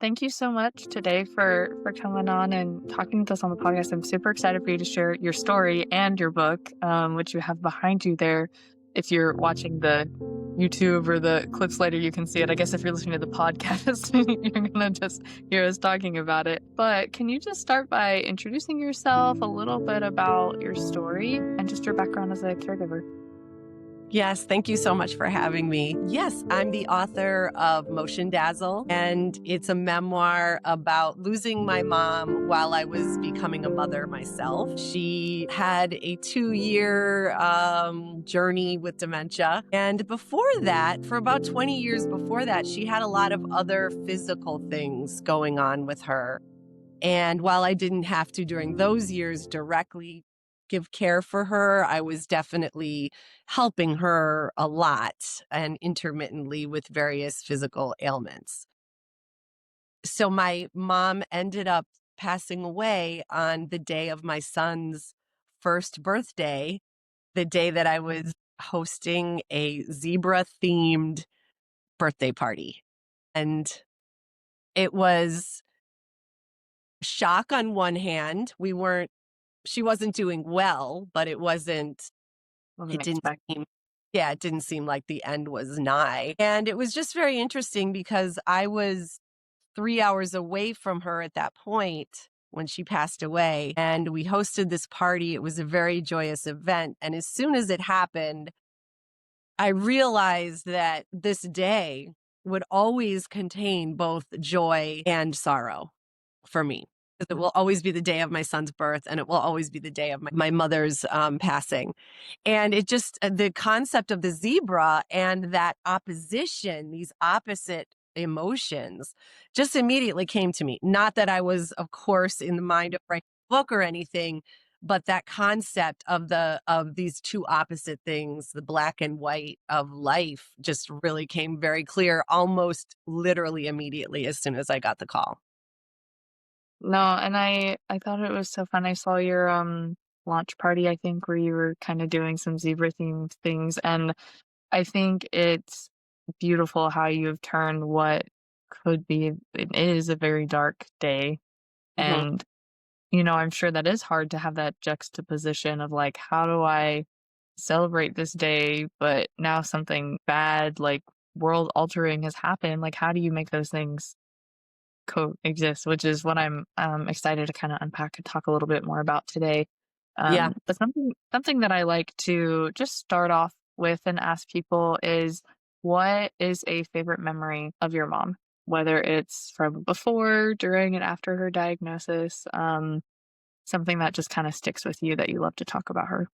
Thank you so much today for coming on and talking with us on the podcast. I'm super excited for you to share your story and your book, which you have behind you there. If you're watching the YouTube or the clips later, you can see it. I guess if you're listening to the podcast, you're gonna just hear us talking about it. But can you just start by introducing yourself, a little bit about your story, and just your background as a caregiver? Yes, thank you so much for having me. Yes, I'm the author of Motion Dazzle, and it's a memoir about losing my mom while I was becoming a mother myself. She had a 2-year journey with dementia. And before that, for about 20 years before that, she had a lot of other physical things going on with her. And while I didn't have to during those years directly give care for her, I was definitely helping her a lot and intermittently with various physical ailments. So my mom ended up passing away on the day of my son's first birthday, the day that I was hosting a zebra themed birthday party. And it was shock on one hand. She wasn't doing well, but Wasn't it didn't expecting. seem, yeah, it didn't seem like the end was nigh. And it was just very interesting because I was 3 hours away from her at that point when she passed away. And we hosted this party. It was a very joyous event. And as soon as it happened, I realized that this day would always contain both joy and sorrow for me. 'Cause it will always be the day of my son's birth, and it will always be the day of my mother's passing. And it just, the concept of the zebra and that opposition, these opposite emotions, just immediately came to me. Not that I was, of course, in the mind of writing a book or anything, but that concept of these two opposite things, the black and white of life, just really came very clear almost literally immediately as soon as I got the call. No, and I thought it was so fun. I saw your launch party, I think, where you were kind of doing some zebra themed things, and I think it's beautiful how you have turned what could be it is a very dark day. Mhm. And I'm sure that is hard to have that juxtaposition of like, how do I celebrate this day, but now something bad, like world altering has happened. Like, how do you make those things coexist, which is what I'm excited to kind of unpack and talk a little bit more about today. Yeah. But something that I like to just start off with and ask people is, what is a favorite memory of your mom? Whether it's from before, during, and after her diagnosis, something that just kind of sticks with you that you love to talk about her.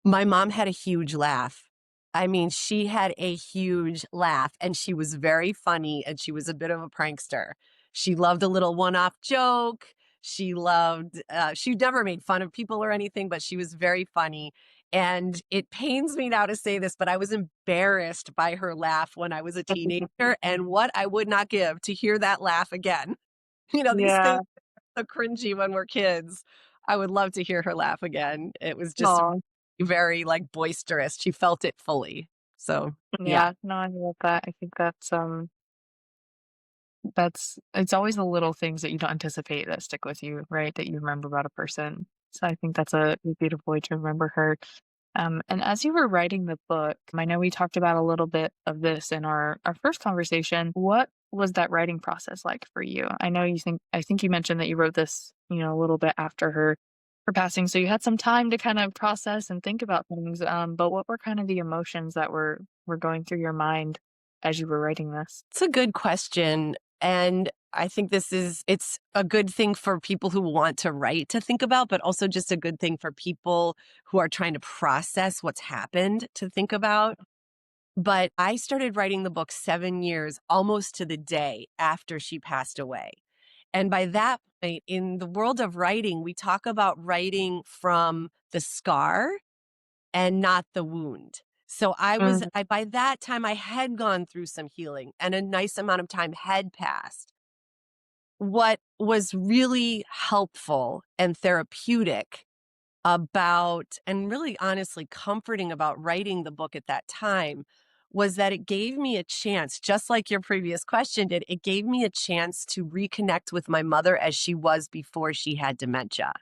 My mom had a huge laugh. I mean, she had a huge laugh and she was very funny and she was a bit of a prankster. She loved a little one-off joke. She never made fun of people or anything, but she was very funny. And it pains me now to say this, but I was embarrassed by her laugh when I was a teenager and what I would not give to hear that laugh again. These Yeah. things are so cringy when we're kids. I would love to hear her laugh again. It was just Aw. very, like, boisterous. She felt it fully. So, yeah. Yeah. No, I love that. I think that's it's always the little things that you don't anticipate that stick with you, right? That you remember about a person. So I think that's a beautiful way to remember her. And as you were writing the book, I know we talked about a little bit of this in our first conversation. What was that writing process like for you? I think you mentioned that you wrote this, a little bit after her passing. So you had some time to kind of process and think about things. But what were kind of the emotions that were going through your mind as you were writing this? It's a good question, and I think it's a good thing for people who want to write to think about, but also just a good thing for people who are trying to process what's happened to think about. But I started writing the book 7 years, almost to the day after she passed away. And by that point, in the world of writing, we talk about writing from the scar and not the wound. So Mhm. by that time, I had gone through some healing and a nice amount of time had passed. What was really helpful and therapeutic about, and really honestly comforting about writing the book at that time was that it gave me a chance, just like your previous question did, it gave me a chance to reconnect with my mother as she was before she had dementia.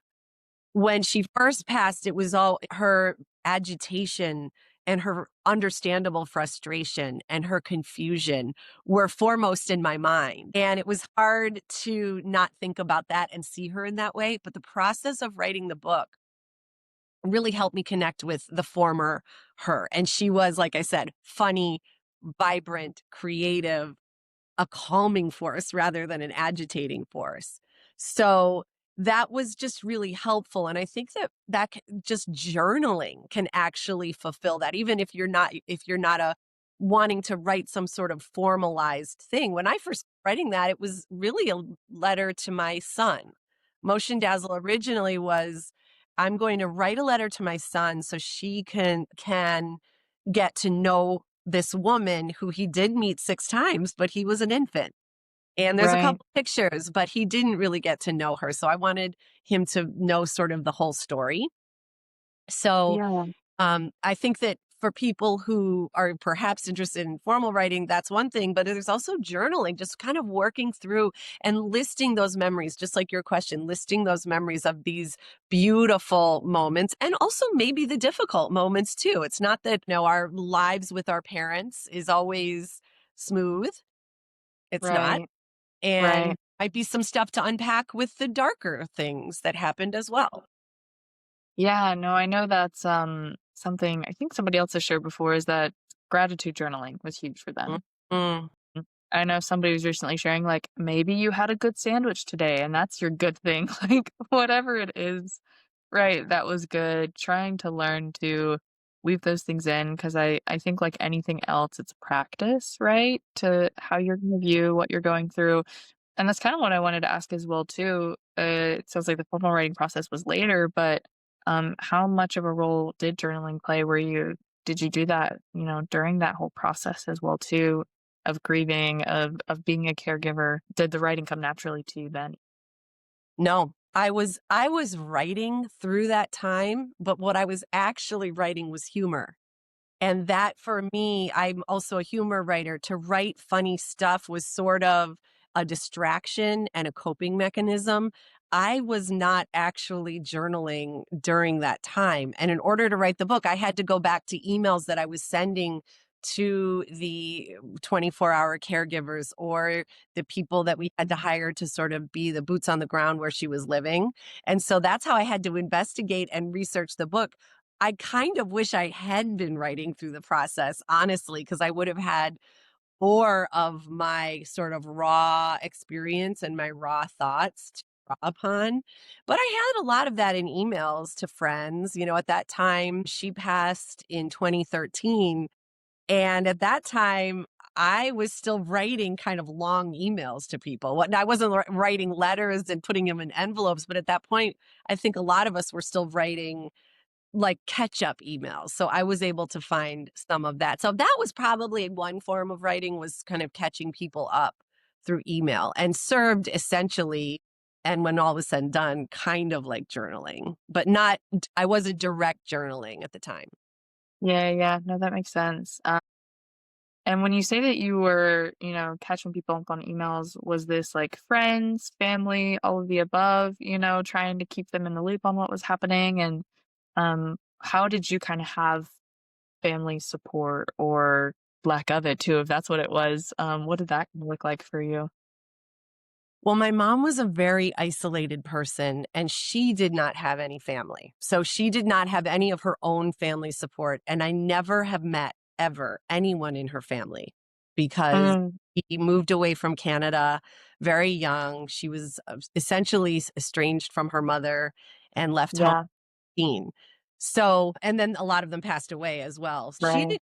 When she first passed, it was all her agitation and her understandable frustration and her confusion were foremost in my mind. And it was hard to not think about that and see her in that way. But the process of writing the book really helped me connect with the former her. And she was, like I said, funny, vibrant, creative, a calming force rather than an agitating force. So that was just really helpful. And I think that just journaling can actually fulfill that, even if you're not a wanting to write some sort of formalized thing. When I first writing that, it was really a letter to my son. Motion Dazzle originally was, I'm going to write a letter to my son so she can get to know this woman who he did meet 6 times, but he was an infant. And there's a Right. couple pictures, but he didn't really get to know her. So I wanted him to know sort of the whole story. So Yeah. I think that for people who are perhaps interested in formal writing, that's one thing, but there's also journaling, just kind of working through and listing those memories, just like your question, listing those memories of these beautiful moments and also maybe the difficult moments too. It's not that, our lives with our parents is always smooth. It's not. Right. Right. And might be some stuff to unpack with the darker things that happened as well. Yeah, no, I know that's something I think somebody else has shared before is that gratitude journaling was huge for them. Mm. Mm. I know somebody was recently sharing like maybe you had a good sandwich today and that's your good thing. Like whatever it is, right? That was good. Trying to learn to weave those things in because I think like anything else, it's practice, right? To how you're going to view what you're going through. And that's kind of what I wanted to ask as well too. It sounds like the formal writing process was later, but how much of a role did journaling play? Did you do that, during that whole process as well too, of grieving, of being a caregiver? Did the writing come naturally to you then? No, I was writing through that time, but what I was actually writing was humor. And that for me, I'm also a humor writer. To write funny stuff was sort of a distraction and a coping mechanism. I was not actually journaling during that time. And in order to write the book, I had to go back to emails that I was sending to the 24-hour caregivers or the people that we had to hire to sort of be the boots on the ground where she was living. And so that's how I had to investigate and research the book. I kind of wish I had been writing through the process, honestly, because I would have had more of my sort of raw experience and my raw thoughts to draw upon. But I had a lot of that in emails to friends. At that time, she passed in 2013. And at that time, I was still writing kind of long emails to people. I wasn't writing letters and putting them in envelopes, but at that point, I think a lot of us were still writing like catch up emails. So I was able to find some of that. So that was probably one form of writing, was kind of catching people up through email, and served essentially, and when all was said and done, kind of like journaling, but not, I wasn't direct journaling at the time. Yeah, yeah, no, that makes sense. And when you say that you were, catching people up on emails, was this like friends, family, all of the above, trying to keep them in the loop on what was happening? And how did you kind of have family support or lack of it too, if that's what it was? What did that look like for you? Well, my mom was a very isolated person and she did not have any family. So she did not have any of her own family support. And I never have met ever anyone in her family because Mm, he moved away from Canada very young. She was essentially estranged from her mother and left home yeah, 18. So, and then a lot of them passed away as well. right.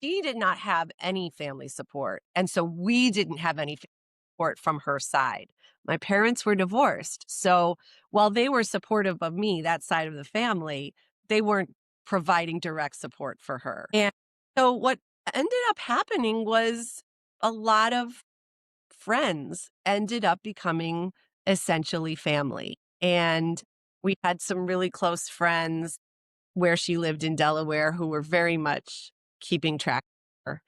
She did not have any family support. And so we didn't have any support from her side. My parents were divorced. So while they were supportive of me, that side of the family, they weren't providing direct support for her. And so what ended up happening was a lot of friends ended up becoming essentially family. And we had some really close friends where she lived in Delaware who were very much keeping track of her.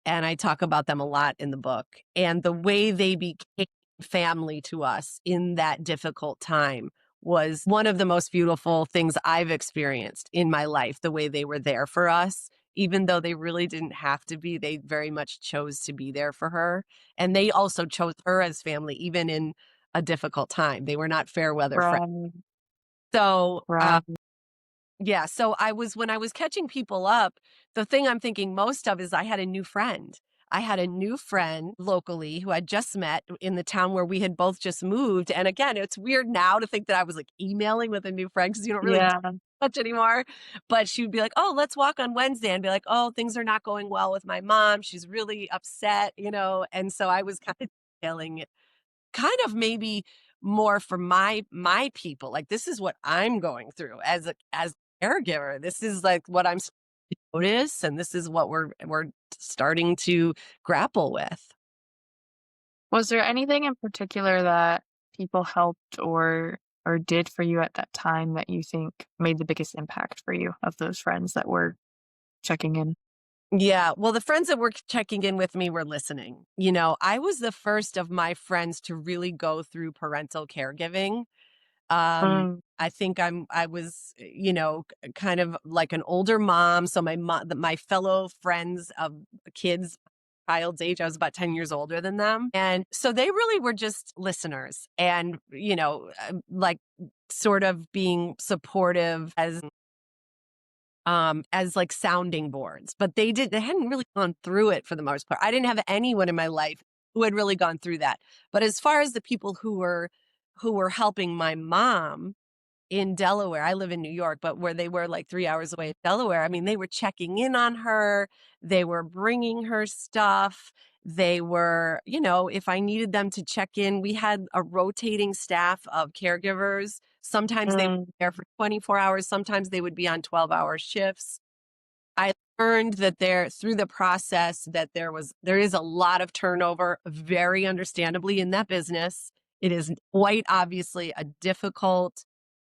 and I talk about them a lot in the book, and the way they became family to us in that difficult time was one of the most beautiful things I've experienced in my life, the way they were there for us. Even though they really didn't have to be, they very much chose to be there for her. And they also chose her as family, even in a difficult time. They were not fair weather friends. Right, So, right. yeah, so when I was catching people up, the thing I'm thinking most of is I had a new friend. I had a new friend locally who I'd just met in the town where we had both just moved. And again, it's weird now to think that I was like emailing with a new friend because you don't really do Yeah. much anymore. But she would be like, "Oh, let's walk on Wednesday," and be like, "Oh, things are not going well with my mom. She's really upset, you know." And so I was kind of emailing kind of maybe more for my people. Like, this is what I'm going through as a caregiver. This is like what I'm starting to notice, and this is what we're starting to grapple with. Was there anything in particular that people helped or did for you at that time that you think made the biggest impact for you of those friends that were checking in? Yeah, well, the friends that were checking in with me were listening. You know, I was the first of my friends to really go through parental caregiving. Mm, I think I was, you know, kind of like an older mom. So my fellow friends of kids, child's age, I was about 10 years older than them. And so they really were just listeners and, you know, like sort of being supportive as like sounding boards, but they hadn't really gone through it for the most part. I didn't have anyone in my life who had really gone through that. But as far as the people who were helping my mom, in Delaware. I live in New York, but where they were like 3 hours away in Delaware, I mean, they were checking in on her. They were bringing her stuff. They were, you know, if I needed them to check in, we had a rotating staff of caregivers. Sometimes they were mm, there for 24 hours. Sometimes they would be on 12-hour shifts. I learned that through the process that there is a lot of turnover, very understandably in that business. It is quite obviously a difficult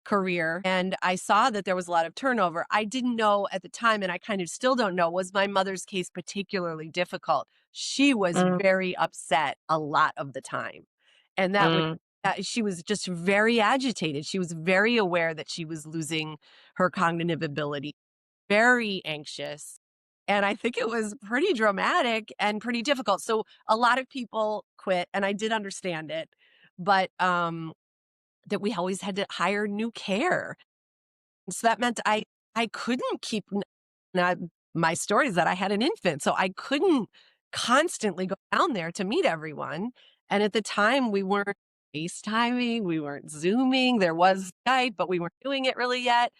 career, and I saw that there was a lot of turnover. I didn't know at the time, and I kind of still don't know, was my mother's case particularly difficult? She was mm, very upset a lot of the time. And mm, she was just very agitated. She was very aware that she was losing her cognitive ability, very anxious. And I think it was pretty dramatic and pretty difficult. So a lot of people quit, and I did understand it. But that we always had to hire new care. So that meant I couldn't keep now my story is that I had an infant, so I couldn't constantly go down there to meet everyone. And at the time, we weren't FaceTiming, we weren't Zooming. There was Skype, but we weren't doing it really yet.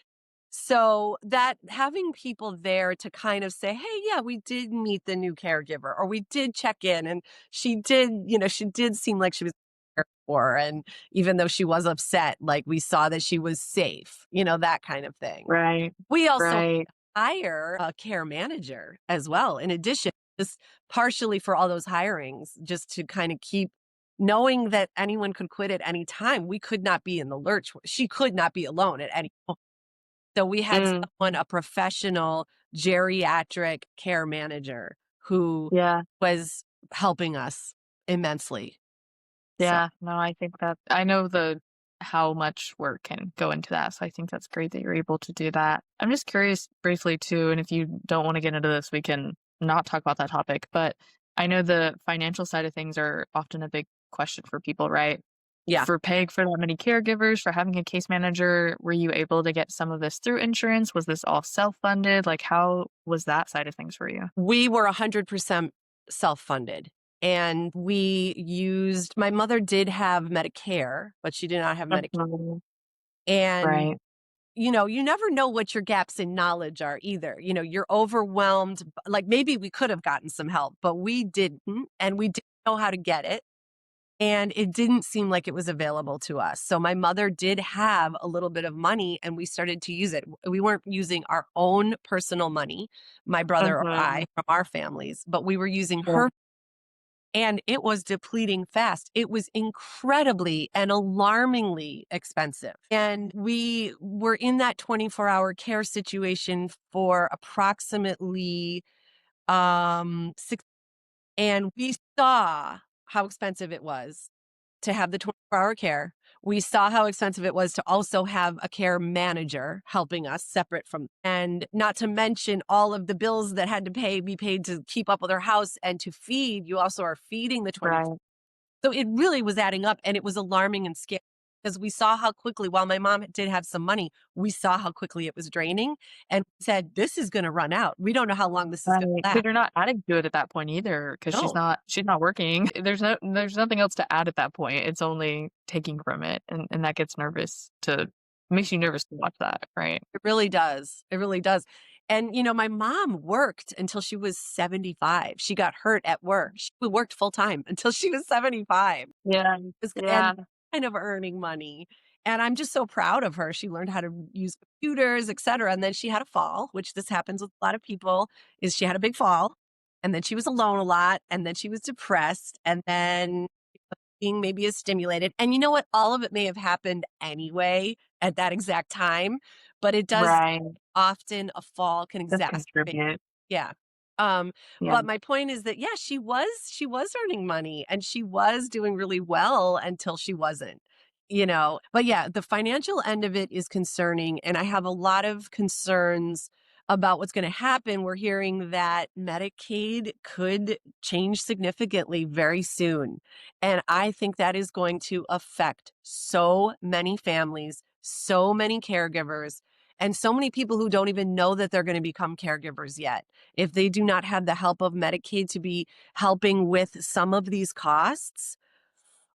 So that having people there to kind of say, "Hey, yeah, we did meet the new caregiver, or we did check in, and she did, you know, she did seem like she was cared for, and even though she was upset, like we saw that she was safe," you know, that kind of thing. right, We also right, hire a care manager as well, in addition, just partially for all those hirings, just to kind of keep knowing that anyone could quit at any time. We could not be in the lurch. She could not be alone at any point. So we had mm, a professional geriatric care manager who yeah. was helping us immensely. So, Yeah, no, I think that I know the how much work can go into that, so I think that's great that you're able to do that. I'm just curious briefly too, and if you don't want to get into this, we can not talk about that topic, but I know the financial side of things are often a big question for people, right? yeah, For paying for that many caregivers, for having a case manager, were you able to get some of this through insurance? Was this all self-funded? Like, how was that side of things for you? we were 100% self-funded, and my mother did have Medicare, but she did not have Medicaid. Mhm. And, Right. you know, you never know what your gaps in knowledge are either. You know, you're overwhelmed. Like maybe we could have gotten some help, but we didn't, and we didn't know how to get it. And it didn't seem like it was available to us. So my mother did have a little bit of money, and we started to use it. We weren't using our own personal money, my brother or Mhm. I, from our families, but we were using Yeah. her, and it was depleting fast. It was incredibly and alarmingly expensive. And we were in that 24-hour care situation for approximately 6 And we saw how expensive it was to have the 24-hour care. We saw how expensive it was to also have a care manager helping us separate from, and not to mention all of the bills that had to be paid to keep up with our house and to feed. You also are feeding the 20. Right. So it really was adding up, and it was alarming and scary because we saw how quickly, while my mom did have some money, we saw how quickly it was draining and said, this is going to run out. We don't know how long this is going Right, to because last. you're not adding to it at that point either, because No, she's not working. There's nothing else to add at that point. It's only taking from it, and that gets nervous to makes you nervous to watch that, right? it really does. It really does. And, my mom worked until she was 75. She got hurt at work. She worked full time until she was 75 Yeah, and yeah, kind of earning money. And I'm just so proud of her. She learned how to use computers, et cetera. And then she had a fall, which this happens with a lot of people, is she had a big fall. And then she was alone a lot. And then she was depressed. And then being maybe as stimulated. And you know what? All of it may have happened anyway at that exact time, but it does right. often a fall can Does exacerbate. contribute. Yeah. Um, Yeah, but my point is that, yeah, she was earning money and she was doing really well until she wasn't, but yeah, the financial end of it is concerning. And I have a lot of concerns about what's going to happen. We're hearing that Medicaid could change significantly very soon. And I think that is going to affect so many families, so many caregivers, and so many people who don't even know that they're going to become caregivers yet. If they do not have the help of Medicaid to be helping with some of these costs,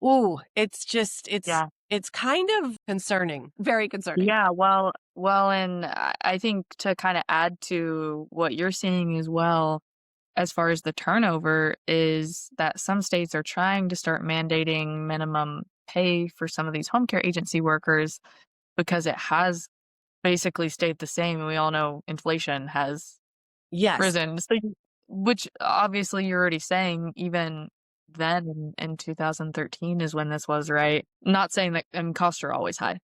ooh, yeah. it's kind of concerning, very concerning. Yeah, and I think to kinda add to what you're seeing as well, as far as the turnover, is that some states are trying to start mandating minimum pay for some of these home care agency workers because it has basically stayed the same, and we all know inflation has Yes, risen. So which obviously you're already saying even then in 2013 is when this was, right? Not saying that, I mean, costs are always high,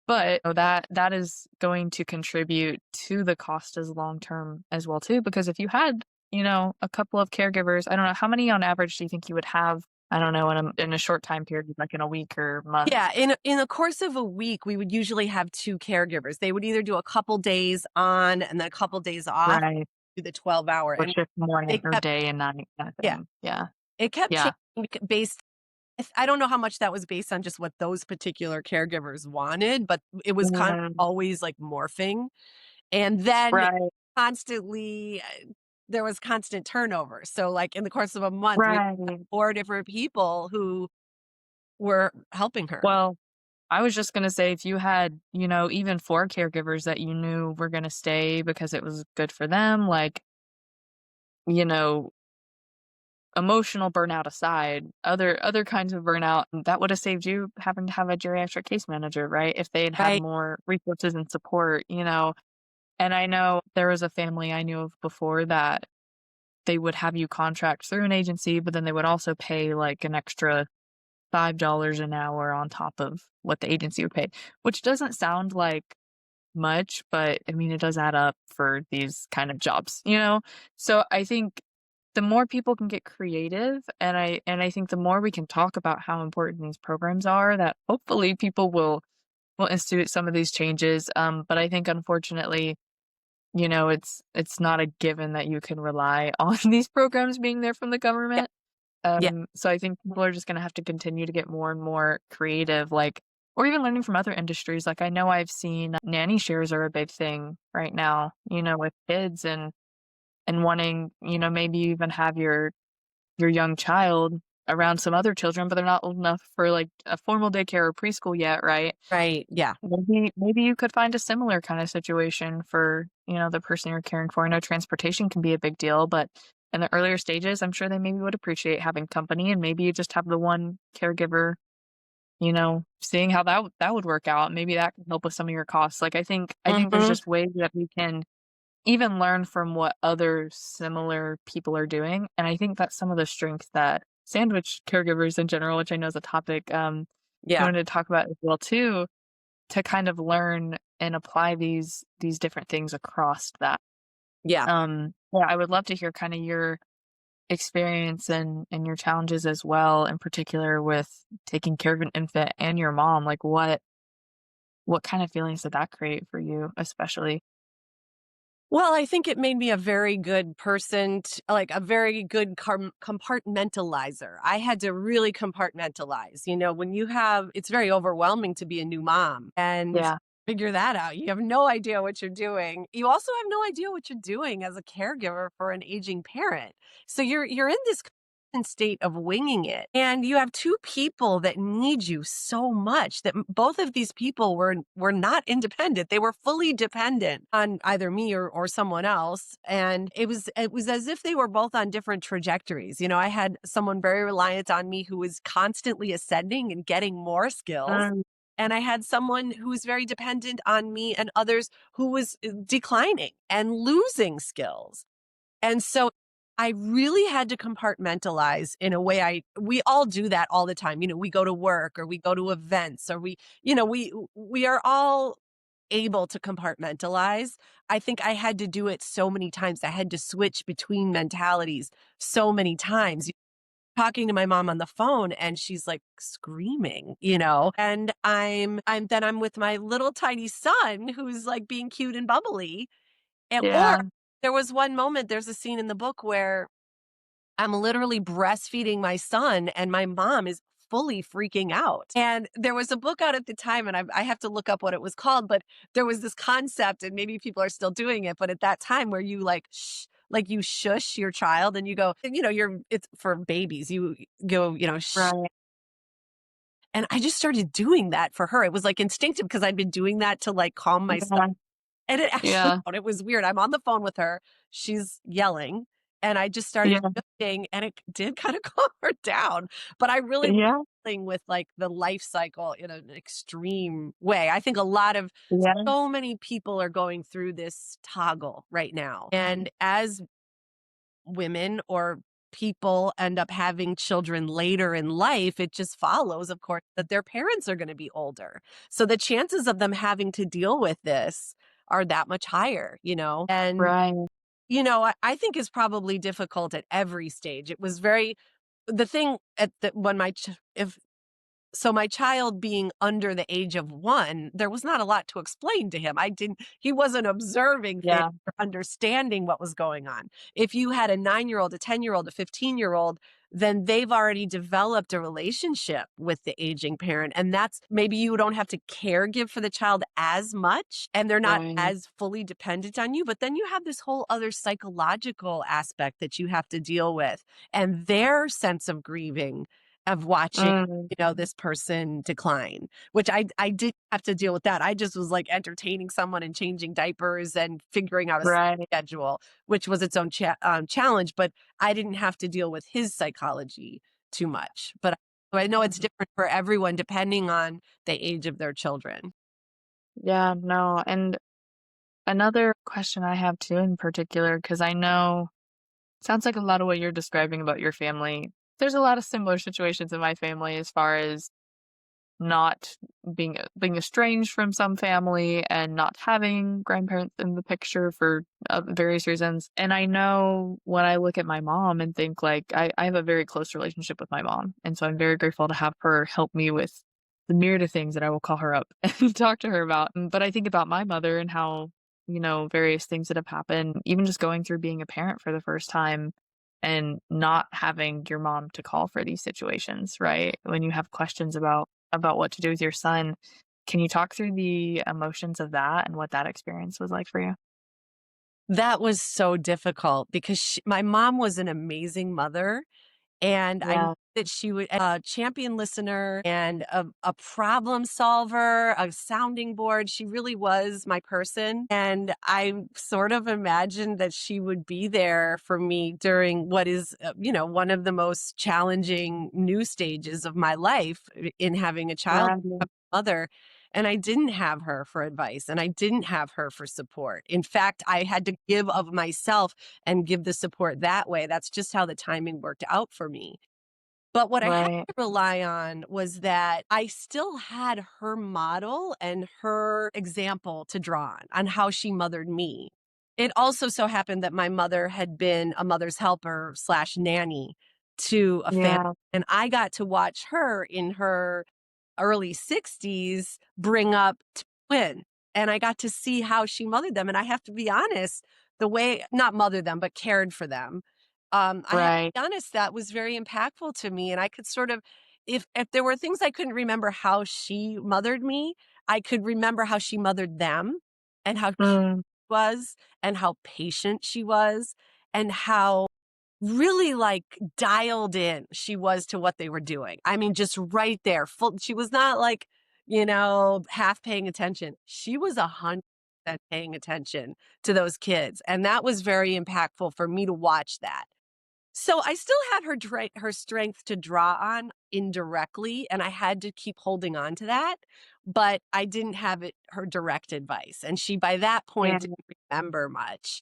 but that is going to contribute to the cost as long term as well too, because if you had, a couple of caregivers, I don't know, how many on average do you think you would have, I don't know, in a short time period, like in a week or month? yeah. In the course of a week, we would usually have two caregivers. They would either do a couple days on and then a couple days off, Right. do the 12-hour, Or and shift morning they or kept, day and night kind of yeah, thing. Yeah. it kept Yeah. changing based. I don't know how much that was based on just what those particular caregivers wanted, but it was kind of Mm, always like morphing. And then right. constantly, there was constant turnover. So, like in the course of a month, we had Right. 4 different people who were helping her. Well, I was just gonna say if you had, even 4 caregivers that you knew were gonna stay because it was good for them, like, you know, emotional burnout aside, other kinds of burnout, that would have saved you having to have a geriatric case manager, right? If they had had Right. more resources and support. And I know there was a family I knew of before that they would have you contract through an agency, but then they would also pay, like, an extra $5 an hour on top of what the agency would pay, which doesn't sound like much, but I mean, it does add up for these kind of jobs? So I think the more people can get creative, and I think the more we can talk about how important these programs are, that hopefully people will institute some of these changes. But I think unfortunately, it's not a given that you can rely on these programs being there from the Yeah. government. Yeah. So I think people are just gonna have to continue to get more and more creative, like, or even learning from other industries. Like, I know I've seen nanny shares are a big thing right now, with kids and wanting, maybe you even have your young child around some other children, but they're not old enough for, like, a formal daycare or preschool yet, right? Right. Yeah. Maybe you could find a similar kind of situation for, the person you're caring for. I know transportation can be a big deal, but in the earlier stages, I'm sure they maybe would appreciate having company, and maybe you just have the one caregiver, seeing how that would work out. Maybe that can help with some of your costs. Like, I think there's Hmm. just ways that we can even learn from what other similar people are doing, and I think that's some of the strength that sandwich caregivers in general, which I know is a topic, you Yeah. wanted to talk about as well too, to kind of learn and apply these different things across that. Yeah. Yeah, I would love to hear kind of your experience and your challenges as well, in particular with taking care of an infant and your mom. Like, what kind of feelings did that create for you, especially? Well, I think it made me a very good person, like a very good compartmentalizer. I had to really compartmentalize. When you have, it's very overwhelming to be a new mom and Yeah. figure that out. You have no idea what you're doing. You also have no idea what you're doing as a caregiver for an aging parent. So you're in this constant state of winging it. And you have two people that need you so much that both of these people were not independent. They were fully dependent on either me or someone else. And it was as if they were both on different trajectories. I had someone very reliant on me who was constantly ascending and getting more skills. Mm, And I had someone who was very dependent on me and others who was declining and losing skills. And so I really had to compartmentalize in a way we all do that all the time. We go to work or we go to events or we are all able to compartmentalize. I think I had to do it so many times. I had to switch between mentalities so many times. Talking to my mom on the phone and she's like screaming, and I'm with my little tiny son who's like being cute and bubbly. Or yeah, there was one moment, there's a scene in the book where I'm literally breastfeeding my son and my mom is fully freaking out. And there was a book out at the time, and I have to look up what it was called, but there was this concept, and maybe people are still doing it, but at that time where you like, like you shush your child and you go, it's for babies, you go, shh. right. And I just started doing that for her. It was like instinctive because I'd been doing that to like calm myself Yeah, and it actually yeah, it was weird. I'm on the phone with her, she's yelling, and I just started yeah, shifting, and it did kinda calm her down, but I really was yeah, dealing with, like, the life cycle in an extreme way. I think yeah, so many people are going through this toggle right now, and as women or people end up having children later in life, it just follows, of course, that their parents are gonna be older. So the chances of them having to deal with this are that much higher, And, right. I think is probably difficult at every stage. It was very the thing at the when my ch if so my child being under the age of 1, there was not a lot to explain to him. He wasn't observing things Yeah, or understanding what was going on. If you had a 9-year-old, a 10-year-old, a 15-year-old, then they've already developed a relationship with the aging parent. And that's maybe you don't have to caregive for the child as much and they're not right. as fully dependent on you. But then you have this whole other psychological aspect that you have to deal with and their sense of grieving, of watching Mm, this person decline, which I didn't have to deal with that. I just was like entertaining someone and changing diapers and figuring out a right. schedule, which was its own challenge, but I didn't have to deal with his psychology too much. But I know it's different for everyone depending on the age of their children. Yeah, no, and another question I have too in particular, because I know sounds like a lot of what you're describing about your family. There's a lot of similar situations in my family as far as not being estranged from some family and not having grandparents in the picture for various reasons. And I know when I look at my mom and think like I have a very close relationship with my mom, and so I'm very grateful to have her help me with the myriad of things that I will call her up and talk to her about. But I think about my mother and how various things that have happened, even just going through being a parent for the first time and not having your mom to call for these situations, right? When you have questions about what to do with your son. Can you talk through the emotions of that and what that experience was like for you? That was so difficult because my mom was an amazing mother. And I knew Yeah, that she would a champion listener and a problem solver, a sounding board. She really was my person. And I sort of imagined that she would be there for me during what is, one of the most challenging new stages of my life in having a child right, mother. And I didn't have her for advice and I didn't have her for support. In fact, I had to give of myself and give the support that way. That's just how the timing worked out for me. But what I had right, to rely on was that I still had her model and her example to draw on how she mothered me. It also so happened that my mother had been a mother's helper slash nanny to a family, Yeah, and I got to watch her in her early 60s bring up twin, and I got to see how she mothered them, and I have to be honest, the way not mothered them, but cared for them, I have to right. be honest, that was very impactful to me, and I could sort of if there were things I couldn't remember how she mothered me, I could remember how she mothered them and how Mm, was and how patient she was and how really like dialed in she was to what they were doing. I mean, just right there. Full she was not like, half paying attention. She was 100% paying attention to those kids. And that was very impactful for me to watch that. So I still had her strength to draw on indirectly, and I had to keep holding on to that, but I didn't have her direct advice, and she by that yeah, point didn't remember much.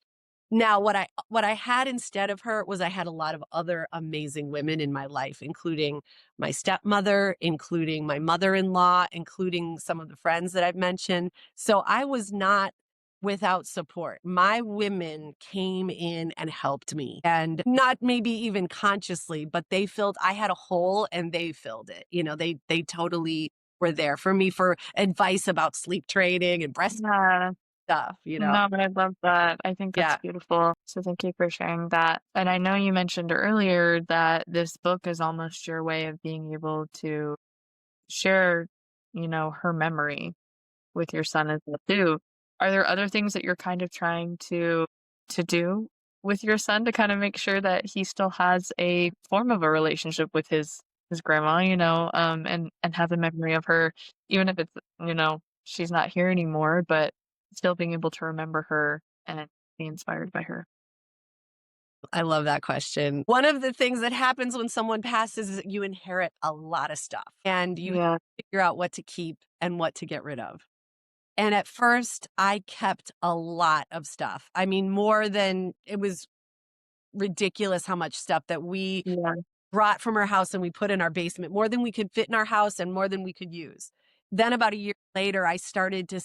Now what I had instead of her was I had a lot of other amazing women in my life, including my stepmother, including my mother-in-law, including some of the friends that I've mentioned. So I was not without support. My women came in and helped me, and not maybe even consciously, but I had a hole and they filled it. They totally were there for me for advice about sleep training and breast yeah. stuff. No, but I love that. I think that's Yeah. beautiful. So thank you for sharing that. And I know you mentioned earlier that this book is almost your way of being able to share, her memory with your son as well too. Are there other things that you're kind of trying to do with your son to kind of make sure that he still has a form of a relationship with his grandma, and have a memory of her, even if it's, she's not here anymore, but still being able to remember her and be inspired by her. I love that question. One of the things that happens when someone passes is that you inherit a lot of stuff and you have Yeah, to figure out what to keep and what to get rid of. And at first, I kept a lot of stuff. I mean, more than it was ridiculous how much stuff that we yeah, brought from our house and we put in our basement, more than we could fit in our house and more than we could use. Then about a year later, I started to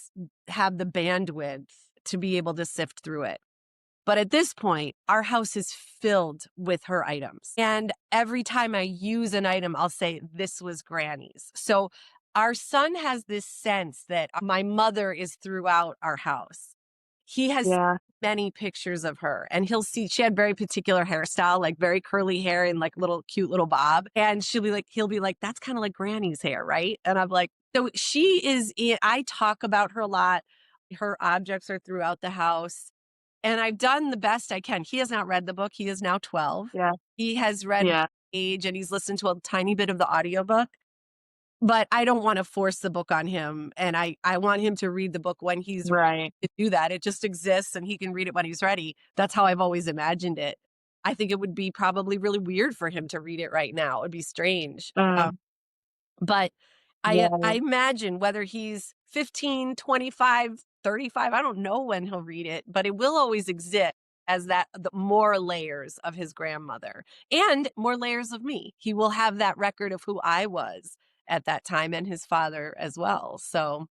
have the bandwidth to be able to sift through it. But at this point, our house is filled with her items. And every time I use an item, I'll say, this was Granny's. So our son has this sense that my mother is throughout our house. He has yeah, many pictures of her and he'll see she had very particular hairstyle, like very curly hair and like little cute little bob. And he'll be like, that's kind of like Granny's hair, right? And I'm like, so I talk about her a lot. Her objects are throughout the house. And I've done the best I can. He has not read the book. He is now 12. yeah, He has read yeah, age and he's listened to a tiny bit of the audiobook, but I don't want to force the book on him. And I want him to read the book when he's ready right. to do that. It just exists and he can read it when he's ready. That's how I've always imagined it. I think it would be probably really weird for him to read it right now. It would be strange. Mm, But I yeah, imagine whether he's 15, 25, 35, I don't know when he'll read it, but it will always exist as the more layers of his grandmother and more layers of me. He will have that record of who I was at that time and his father as well. So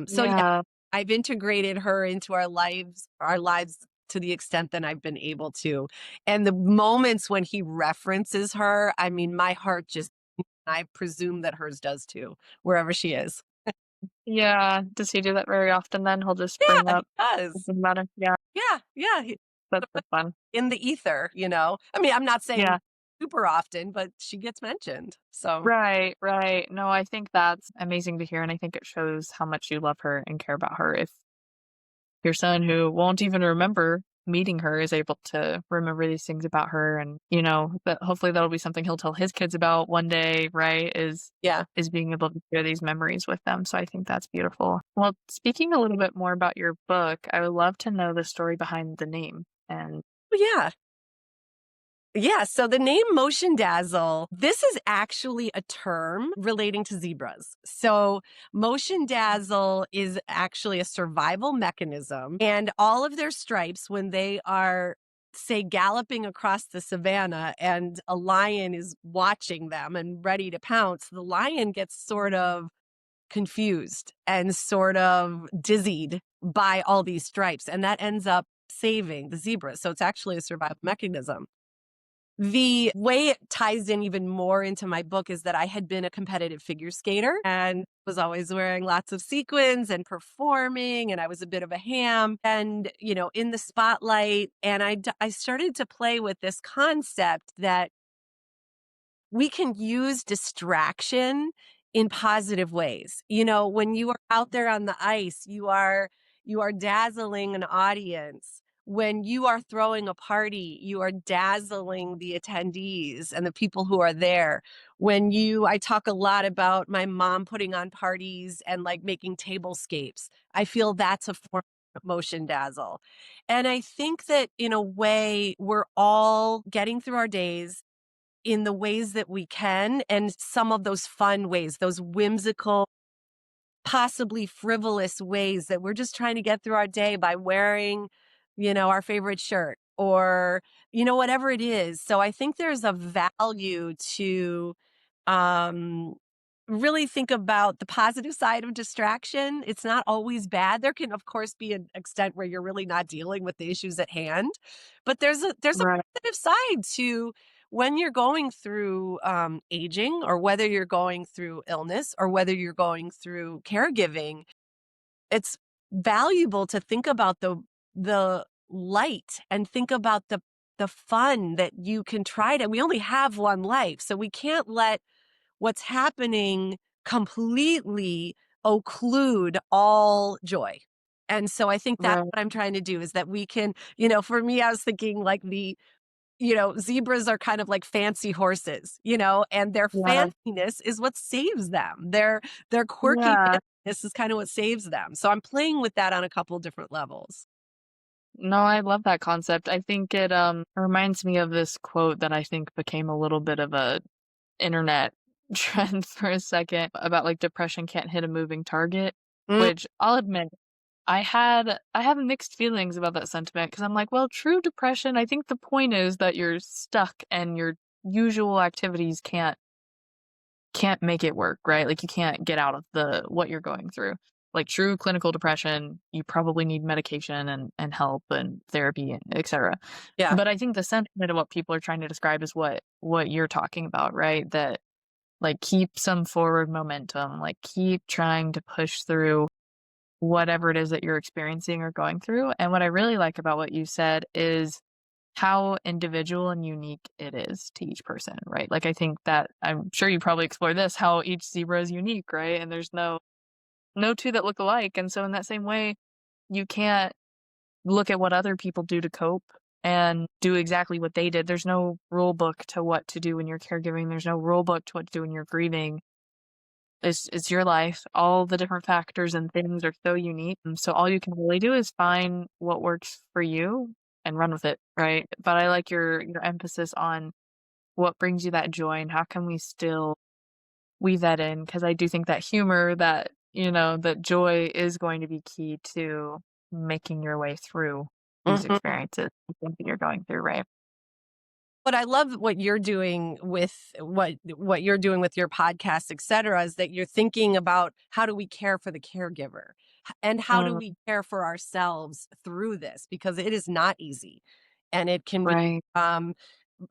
yeah, yeah, I've integrated her into our lives to the extent that I've been able to. And the moments when he references her, I mean, my heart just I presume that hers does too, wherever she is. yeah. Does he do that very often then? He'll just bring Yeah, he up does. something about it? Yeah, Yeah, yeah, that's so fun. in the ether. I mean, I'm not saying Yeah. super often, but she gets mentioned. So, Right, right. No, I think that's amazing to hear, and I think it shows how much you love her and care about her. If your son, who won't even remember meeting her, is able to remember these things about her, and that hopefully that'll be something he'll tell his kids about one day, right? yeah. Is being able to share these memories with them. So I think that's beautiful. Well, speaking a little bit more about your book, I would love to know the story behind the name. And Well, yeah. Yeah, so the name Motion Dazzle, this is actually a term relating to zebras. So, Motion Dazzle is actually a survival mechanism, and all of their stripes, when they are, say, galloping across the savannah and a lion is watching them and ready to pounce, the lion gets sort of confused and sort of dizzied by all these stripes. And that ends up saving the zebras. So it's actually a survival mechanism. The way it ties in even more into my book is that I had been a competitive figure skater and was always wearing lots of sequins and performing, and I was a bit of a ham and, in the spotlight. And I started to play with this concept that we can use distraction in positive ways. When you are out there on the ice, you are dazzling an audience. When you are throwing a party, you are dazzling the attendees and the people who are there. I talk a lot about my mom putting on parties and like making tablescapes. I feel that's a form of motion dazzle. And I think that in a way, we're all getting through our days in the ways that we can, and some of those fun ways, those whimsical, possibly frivolous ways that we're just trying to get through our day by wearing, our favorite shirt or, whatever it is. So I think there's a value to um, really think about the positive side of distraction. It's not always bad. There can, of course, be an extent where you're really not dealing with the issues at hand, but there's a Right. positive side to when you're going through aging, or whether you're going through illness, or whether you're going through caregiving. It's valuable to think about the light and think about the fun that you can try to. We only have one life, so we can't let what's happening completely occlude all joy. And so I think that's Right. what I'm trying to do, is that we can, for me, I was thinking like zebras are kind of like fancy horses, and their Yeah. fanciness is what saves them. Their quirkiness Yeah. is kind of what saves them. So I'm playing with that on a couple different levels. No, I love that concept. I think it reminds me of this quote that I think became a little bit of a internet trend for a second about like depression can't hit a moving target, Mm, which I'll admit I have mixed feelings about that sentiment because I'm like, well, true depression, I think the point is that you're stuck and your usual activities can't make it work, right? Like you can't get out of the what you're going through. Like true clinical depression, you probably need medication and help and therapy and etc. yeah. But I think the sentiment of what people are trying to describe is what you're talking about, right? That like keep some forward momentum, like keep trying to push through whatever it is that you're experiencing or going through. And what I really like about what you said is how individual and unique it is to each person, right? Like I think that I'm sure you probably explore this, how each zebra is unique, right? And there's no two that look alike. And so in that same way, you can't look at what other people do to cope and do exactly what they did. There's no rule book to what to do when you're caregiving. There's no rule book to what to do when you're grieving. It's your life. All the different factors and things are so unique, and so all you can really do is find what works for you and run with it, right? But I like your emphasis on what brings you that joy and how can we still weave that in, because I do think that humor, that joy is going to be key to making your way through these Mhm. experiences, the things that you're going through, right? But I love what you're doing with what you're doing with your podcast, et cetera, is that you're thinking about how do we care for the caregiver, and how do Mm, we care for ourselves through this, because it is not easy, and it can be right. um,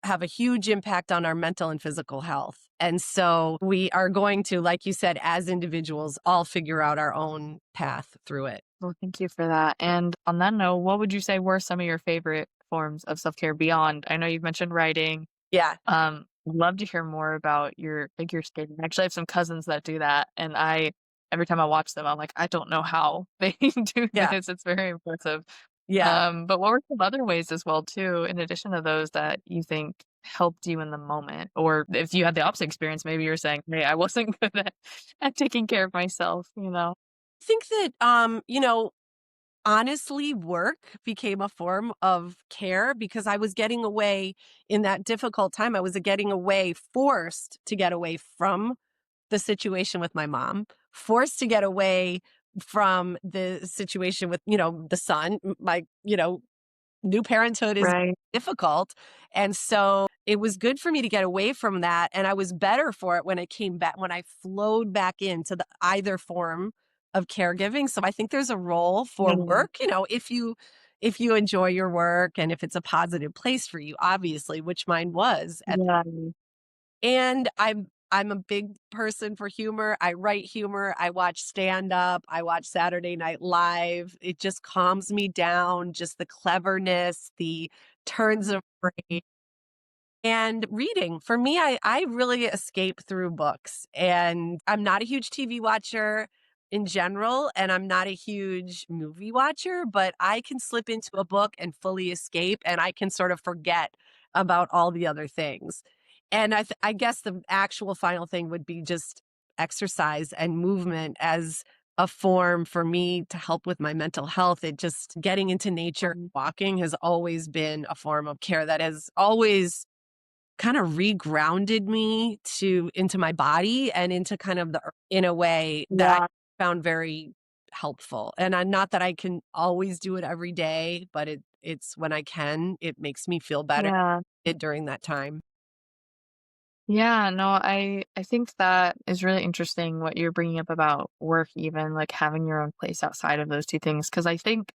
have a huge impact on our mental and physical health. And so we are going to, like you said, as individuals, all figure out our own path through it. Well, thank you for that. And on that note, what would you say were some of your favorite forms of self-care beyond? I know you've mentioned writing. Yeah, Love to hear more about your figure skating. Actually, I have some cousins that do that, and every time I watch them, I'm like, I don't know how they do yeah, this. It's very impressive. yeah. But what were some other ways as well too, in addition to those that you think helped you in the moment? Or if you had the opposite experience, maybe you're saying, hey, I wasn't good at taking care of myself, you know? I think that, honestly, work became a form of care because I was getting away in that difficult time. I was getting away, forced to get away from the situation with my mom, forced to get away from the situation with, the son. New parenthood is Right. difficult. And so it was good for me to get away from that. And I was better for it when it came back, when I flowed back into the either form of caregiving. So I think there's a role for Mm, work. If you if you enjoy your work and if it's a positive place for you, obviously, which mine was. Yeah. And I'm a big person for humor. I write humor. I watch stand up. I watch Saturday Night Live. It just calms me down, just the cleverness, the turns of phrase. And reading. For me, I really escape through books. And I'm not a huge TV watcher in general, and I'm not a huge movie watcher, but I can slip into a book and fully escape, and I can sort of forget about all the other things. And I guess the actual final thing would be just exercise and movement as a form for me to help with my mental health. It just getting into nature, walking has always been a form of care that has always kind of regrounded me to into my body and into kind of the in a way that I Yeah. found very helpful. And I not that I can always do it every day, but it's when I can, it makes me feel better Yeah. during that time. Yeah, no, I think that is really interesting what you're bringing up about work even, like, having your own place outside of those 2 things. Because I think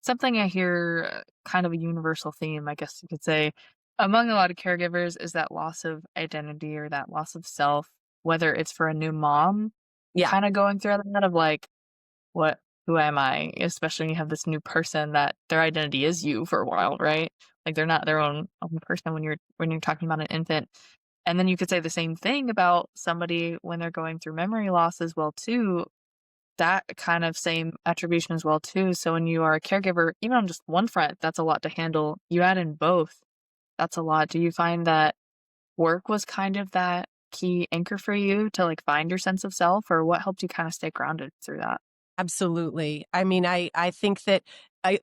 something I hear, kind of a universal theme, I guess you could say, among a lot of caregivers is that loss of identity or that loss of self, whether it's for a new mom, Yeah, kinda going through that of, like, "What who am I?" Especially when you have this new person that their identity is you for a while, right? Like, they're not their own person when you're talking about an infant. And then you could say the same thing about somebody when they're going through memory loss as well too, that kind of same attribution as well too. So when you are a caregiver, even on just one front, that's a lot to handle. You add in both, that's a lot. Do you find that work was kind of that key anchor for you to, like, find your sense of self, or what helped you kinda stay grounded through that? absolutely. I mean, I think that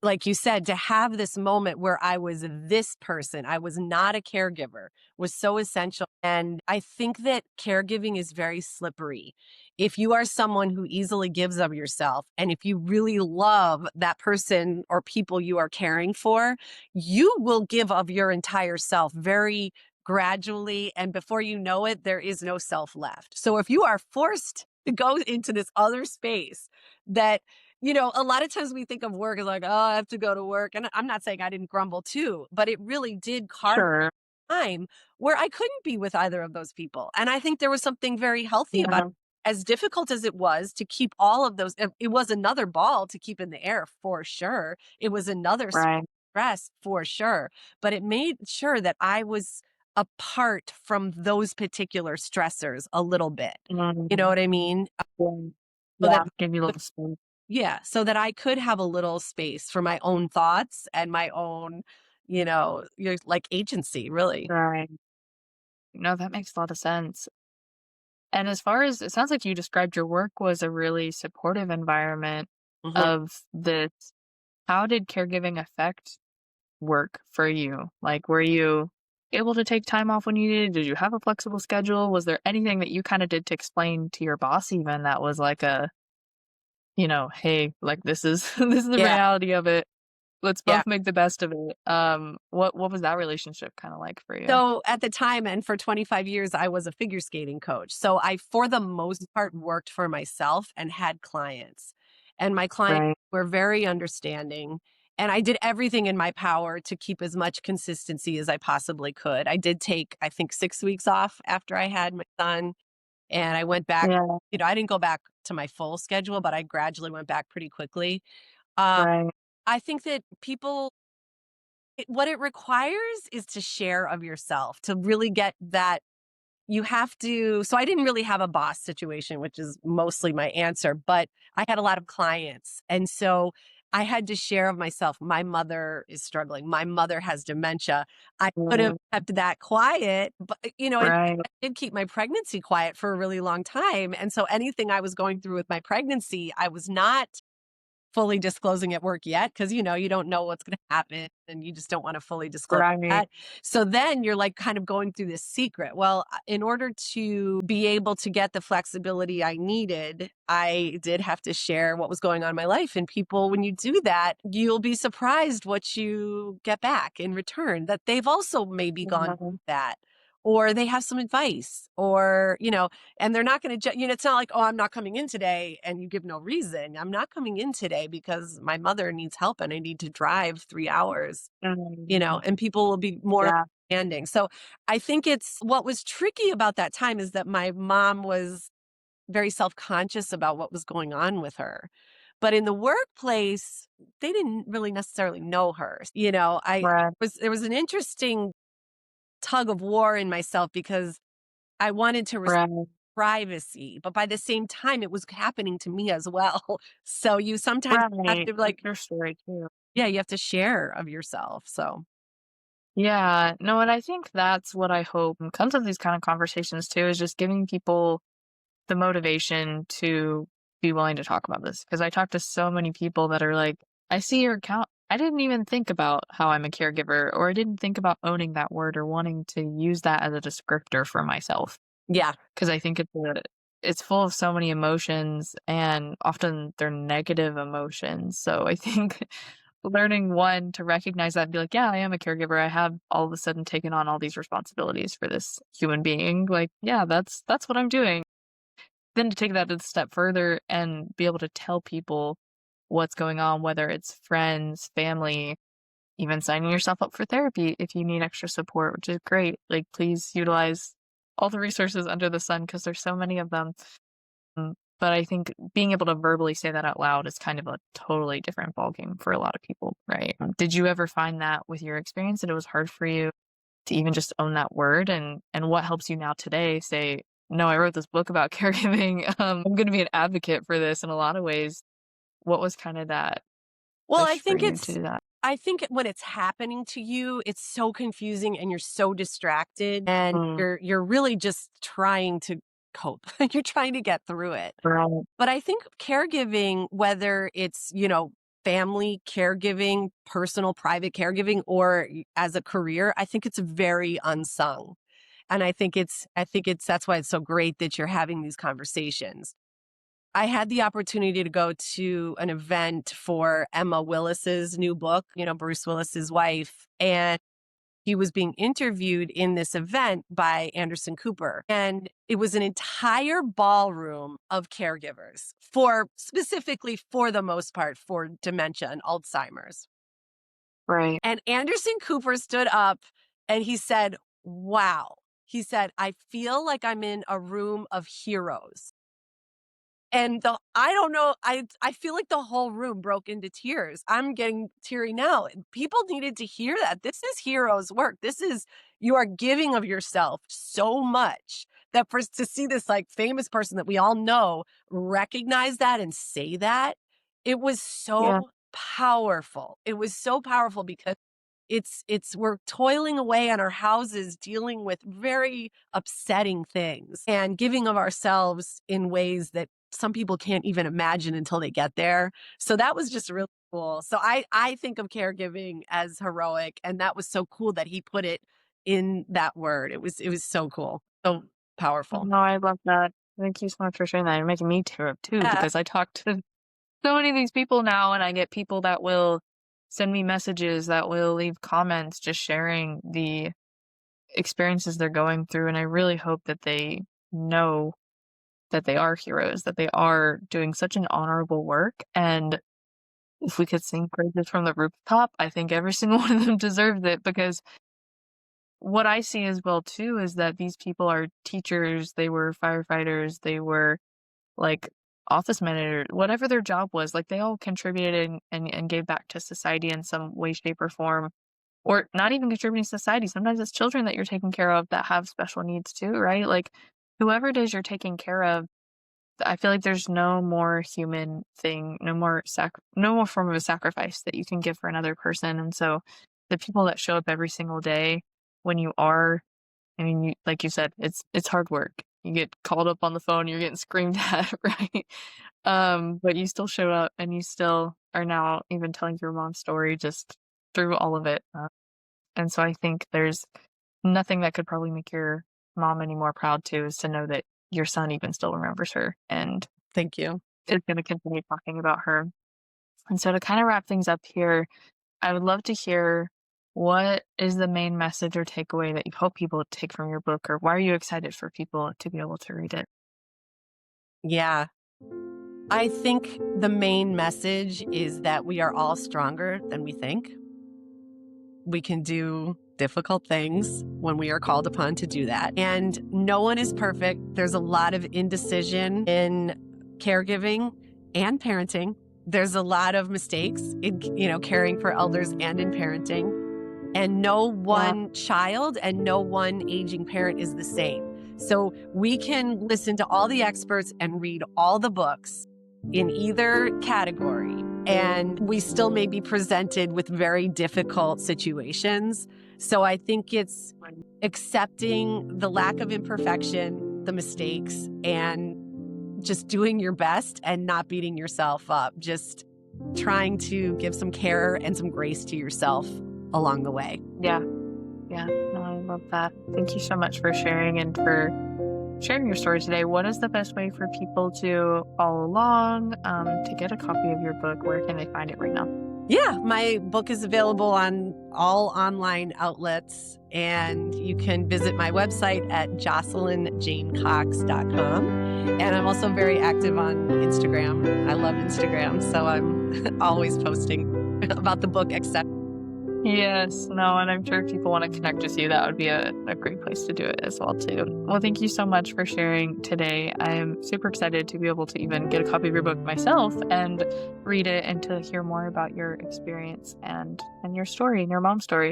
like you said, to have this moment where I was this person, I was not a caregiver, was so essential. And I think that caregiving is very slippery. If you are someone who easily gives of yourself, and if you really love that person or people you are caring for, you will give of your entire self very gradually. And before you know it, there is no self left. So if you are forced to go into this other space that, a lot of times we think of work as like, oh, I have to go to work. And I'm not saying I didn't grumble too, but it really did carve Sure. time where I couldn't be with either of those people. And I think there was something very healthy about Yeah. it. As difficult as it was to keep all of those, it was another ball to keep in the air for sure. It was another Right. stress for sure. But it made sure that I was apart from those particular stressors a little bit. You know Mhm. what I mean? Yeah. So that Yeah, give you a little space. yeah, so that I could have a little space for my own thoughts and my own, like agency, really. Right. No, that makes a lot of sense. And as far as it sounds like you described your work was a really supportive environment Mhm. of this. How did caregiving affect work for you? Like, were you able to take time off when you needed? Did you have a flexible schedule? Was there anything that you kind of did to explain to your boss even that was like a, hey, like this is this is the Yeah, reality of it. Let's yeah. both make the best of it. What was that relationship kind of like for you? So at the time and for 25 years, I was a figure skating coach. So I, for the most part, worked for myself and had clients. And my clients Right. were very understanding. And I did everything in my power to keep as much consistency as I possibly could. I did take, I think, 6 weeks off after I had my son. And I went back, Yeah. I didn't go back to my full schedule, but I gradually went back pretty quickly. Um, Right. I think that what it requires is to share of yourself, to really get that you have to. So I didn't really have a boss situation, which is mostly my answer, but I had a lot of clients. And so I had to share of myself. My mother is struggling. My mother has dementia. I could have Mm, kept that quiet, but right. I did keep my pregnancy quiet for a really long time. And so anything I was going through with my pregnancy, I was not fully disclosing at work yet because you don't know what's going to happen and you just don't want to fully disclose Right. that. So then you're like kind of going through this secret. Well, in order to be able to get the flexibility I needed, I did have to share what was going on in my life. And people, when you do that, you'll be surprised what you get back in return, that they've also maybe gone through Mhm. that. or they have some advice, or, and they're not going to, it's not like, oh, I'm not coming in today and you give no reason. I'm not coming in today because my mother needs help and I need to drive 3 hours, Mhm. and people will be more Yeah, understanding. So I think it's what was tricky about that time is that my mom was very self-conscious about what was going on with her. But in the workplace, they didn't really necessarily know her. I right, was there was an interesting tug of war in myself because I wanted to right, privacy, but by the same time, it was happening to me as well. So you sometimes have right. to That's like, your story too. yeah, you have to share of yourself. So Yeah, no, and I think that's what I hope comes of these kind of conversations too, is just giving people the motivation to be willing to talk about this. Because I talk to so many people that are like, I see your account. I didn't even think about how I'm a caregiver, or I didn't think about owning that word or wanting to use that as a descriptor for myself. yeah. Because I think it's full of so many emotions and often they're negative emotions. So I think learning one to recognize that and be like, yeah, I am a caregiver. I have all of a sudden taken on all these responsibilities for this human being. Like, yeah, that's what I'm doing. Then to take that a step further and be able to tell people what's going on, whether it's friends, family, even signing yourself up for therapy if you need extra support, which is great. Like, please utilize all the resources under the sun because there's so many of them. But I think being able to verbally say that out loud is kind of a totally different ballgame for a lot of people, right? Did you ever find that with your experience that it was hard for you to even just own that word? And what helps you now today say, no, I wrote this book about caregiving. I'm going to be an advocate for this in a lot of ways. What was kind of that Well, push for you to do that? I think when it's happening to you, it's so confusing and you're so distracted and Mm, you're really just trying to cope. You're trying to get through it. right. But I think caregiving, whether it's, family caregiving, personal private caregiving, or as a career, I think it's very unsung. And I think it's that's why it's so great that you're having these conversations. I had the opportunity to go to an event for Emma Willis's new book, Bruce Willis's wife, and he was being interviewed in this event by Anderson Cooper. And it was an entire ballroom of caregivers for specifically, for the most part, for dementia and Alzheimer's. Right. And Anderson Cooper stood up and he said, wow. He said, I feel like I'm in a room of heroes. And I don't know, I feel like the whole room broke into tears. I'm getting teary now. People needed to hear that. This is heroes work. You are giving of yourself so much that to see this like famous person that we all know recognize that and say that, it was so Yeah. powerful. It was so powerful because we're toiling away on our houses dealing with very upsetting things and giving of ourselves in ways that some people can't even imagine until they get there. So that was just really cool. So I think of caregiving as heroic, and that was so cool that he put it in that word. It was so cool. So powerful. No, I love that. Thank you so much for sharing that. You're making me tear up too Yeah. because I talk to so many of these people now, and I get people that will send me messages, that will leave comments, just sharing the experiences they're going through. And I really hope that they know that they are heroes, that they are doing such an honorable work. And if we could sing praises from the rooftop, I think every single one of them deserves it because what I see as well too is that these people are teachers, they were firefighters, they were like office manager, whatever their job was, like they all contributed and gave back to society in some way, shape, or form. Or not even contributing to society. Sometimes it's children that you're taking care of that have special needs too, right? Like whoever it is you're taking care of, I feel like there's no more human thing, no more form of a sacrifice that you can give for another person. And so the people that show up every single day when you are, I mean, like you said, it's hard work. You get called up on the phone, you're getting screamed at, right? But you still showed up and you still are now even telling your mom's story just through all of it. And so I think there's nothing that could probably make your mom any more proud too is to know that your son even still remembers her and Thank you. is going to continue talking about her. And so to kind of wrap things up here, I would love to hear what is the main message or takeaway that you hope people take from your book, or why are you excited for people to be able to read it? Yeah. I think the main message is that we are all stronger than we think. We can do difficult things when we are called upon to do that. And no one is perfect. There's a lot of indecision in caregiving and parenting. There's a lot of mistakes in, caring for elders and in parenting. And no Yeah, one child and no one aging parent is the same. So we can listen to all the experts and read all the books in either category, and we still may be presented with very difficult situations. So I think it's accepting the lack of imperfection, the mistakes, and just doing your best and not beating yourself up. Just trying to give some care and some grace to yourself along the way. yeah, yeah. No, I love that. Thank you so much for sharing and for sharing your story today. What is the best way for people to follow along, to get a copy of your book? Where can they find it right now? Yeah, my book is available on all online outlets, and you can visit my website at jocelynjanecox.com. And I'm also very active on Instagram. I love Instagram, so I'm always posting about the book, etc. Yes, no, and I'm sure if people want to connect with you, that would be a great place to do it as well too. Well, thank you so much for sharing today. I am super excited to be able to even get a copy of your book myself and read it and to hear more about your experience and your story and your mom's story.